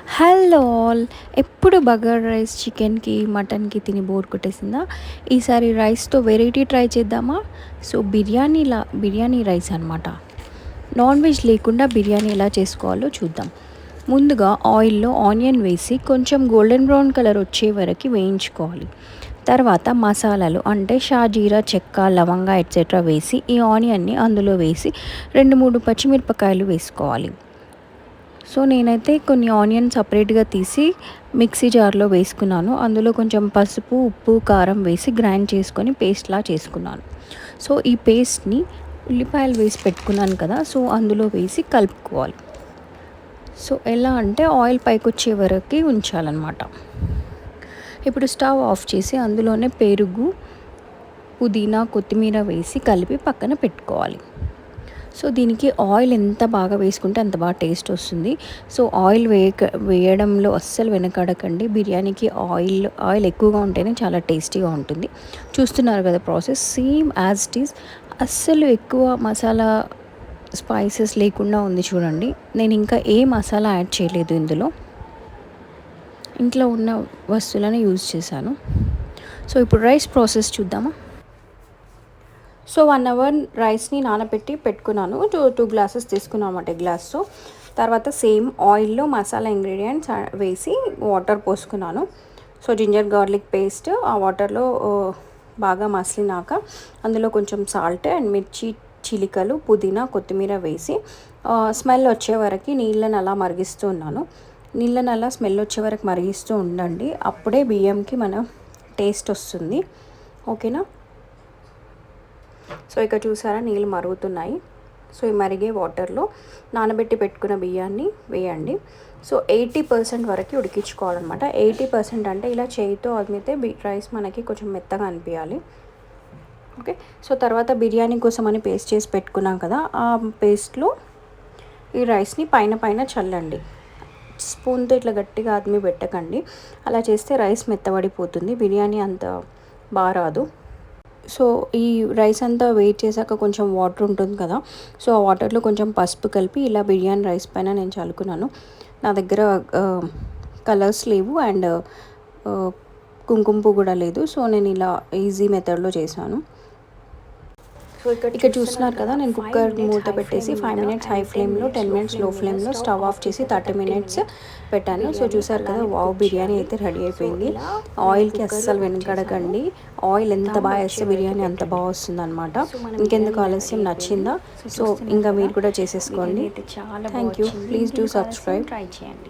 Hello all. ఎప్పుడు bagara rice చికెన్కి మటన్కి తిని బోర్ కొట్టేసిందా? ఈసారి రైస్తో వెరైటీ ట్రై చేద్దామా? సో బిర్యానీ రైస్ అనమాట. నాన్ వెజ్ లేకుండా బిర్యానీ ఎలా చేసుకోవాలో చూద్దాం. ముందుగా ఆయిల్లో ఆనియన్ వేసి కొంచెం గోల్డెన్ బ్రౌన్ కలర్ వచ్చే వరకు వేయించుకోవాలి. తర్వాత మసాలాలు అంటే షాజీరా, చెక్క, లవంగా ఎట్సెట్రా వేసి ఈ ఆనియన్ని అందులో వేసి 2-3 పచ్చిమిరపకాయలు వేసుకోవాలి. సో నేనైతే కొన్ని ఆనియన్ సపరేట్గా తీసి మిక్సీ జార్లో వేసుకున్నాను. అందులో కొంచెం పసుపు, ఉప్పు, కారం వేసి గ్రైండ్ చేసుకొని పేస్ట్లా చేసుకున్నాను. సో ఈ పేస్ట్ని ఉల్లిపాయలు వేసి పెట్టుకున్నాను కదా, సో అందులో వేసి కలుపుకోవాలి. సో ఎలా అంటే ఆయిల్ పైకి వచ్చే వరకు ఉంచాలన్నమాట. ఇప్పుడు స్టవ్ ఆఫ్ చేసి అందులోనే పెరుగు, పుదీనా, కొత్తిమీర వేసి కలిపి పక్కన పెట్టుకోవాలి. సో దీనికి ఆయిల్ ఎంత బాగా వేసుకుంటే అంత బాగా టేస్ట్ వస్తుంది. సో ఆయిల్ వేయడంలో అస్సలు వెనకడకండి. బిర్యానీకి ఆయిల్ ఎక్కువగా ఉంటేనే చాలా టేస్టీగా ఉంటుంది. చూస్తున్నారు కదా process, same as it is. అస్సలు ఎక్కువ మసాలా స్పైసెస్ లేకుండా ఉంది చూడండి. నేను ఇంకా ఏ మసాలా యాడ్ చేయలేదు ఇందులో. ఇంట్లో ఉన్న వస్తువులను యూజ్ చేశాను. సో ఇప్పుడు రైస్ ప్రాసెస్ చూద్దామా. సో 1 అవర్ రైస్ని నానబెట్టి పెట్టుకున్నాను. 2 గ్లాసెస్ తీసుకున్నాను అన్నమాట గ్లాస్తో. తర్వాత సేమ్ ఆయిల్లో మసాలా ఇంగ్రీడియంట్స్ వేసి వాటర్ పోసుకున్నాను. సో జింజర్ గార్లిక్ పేస్ట్ ఆ వాటర్లో బాగా మసిలినాక అందులో కొంచెం సాల్ట్ అండ్ మిర్చి చిలికలు, పుదీనా, కొత్తిమీర వేసి స్మెల్ వచ్చే వరకు నీళ్ళని అలా మరిగిస్తూ ఉన్నాను. నీళ్ళని అలా స్మెల్ వచ్చే వరకు మరిగిస్తూ ఉండండి. అప్పుడే బియ్యంకి మన టేస్ట్ వస్తుంది. ఓకేనా. సో ఇక్కడ చూసారా నీళ్ళు మరుగుతున్నాయి. సో ఈ మరిగే వాటర్లో నానబెట్టి పెట్టుకున్న బియ్యాన్ని వేయండి. సో 80% వరకు ఉడికించుకోవాలన్నమాట. 80% అంటే ఇలా చేయితో అదిమితే రైస్ మనకి కొంచెం మెత్తగా అనిపించాలి. ఓకే. సో తర్వాత బిర్యానీ కోసం అని పేస్ట్ చేసి పెట్టుకున్నాం కదా, ఆ పేస్ట్లో ఈ రైస్ని పైన చల్లండి. స్పూన్తో ఇట్లా గట్టిగా అదిమి పెట్టకండి. అలా చేస్తే రైస్ మెత్తబడిపోతుంది, బిర్యానీ అంత బాగా రాదు. సో ఈ రైస్ అంతా వెయిట్ చేశాక కొంచెం వాటర్ ఉంటుంది కదా, సో ఆ వాటర్లో కొంచెం పసుపు కలిపి ఇలా బిర్యానీ రైస్ పైన నేను చల్లుకున్నాను. నా దగ్గర కలర్స్ లేవు అండ్ కుంకుమ పువ్వు కూడా లేదు. సో నేను ఇలా ఈజీ మెథడ్లో చేశాను. సో ఇక్కడ చూస్తున్నారు కదా, నేను కుక్కర్ మూత పెట్టేసి 5 మినిట్స్ హై ఫ్లేమ్లో, 10 మినిట్స్ లో ఫ్లేమ్లో, స్టవ్ ఆఫ్ చేసి 30 మినిట్స్ పెట్టాను. సో చూసారు కదా, వావ్ బిర్యానీ అయితే రెడీ అయిపోయింది. ఆయిల్కి అస్సలు వెనకడకండి. ఆయిల్ ఎంత బాగా వేస్తే బిర్యానీ అంత బాగా వస్తుంది అనమాట. ఇంకెందుకు ఆలస్యం, నచ్చిందా? సో ఇంకా మీరు కూడా చేసేసుకోండి. Thank you. Please do subscribe. Try చేయండి.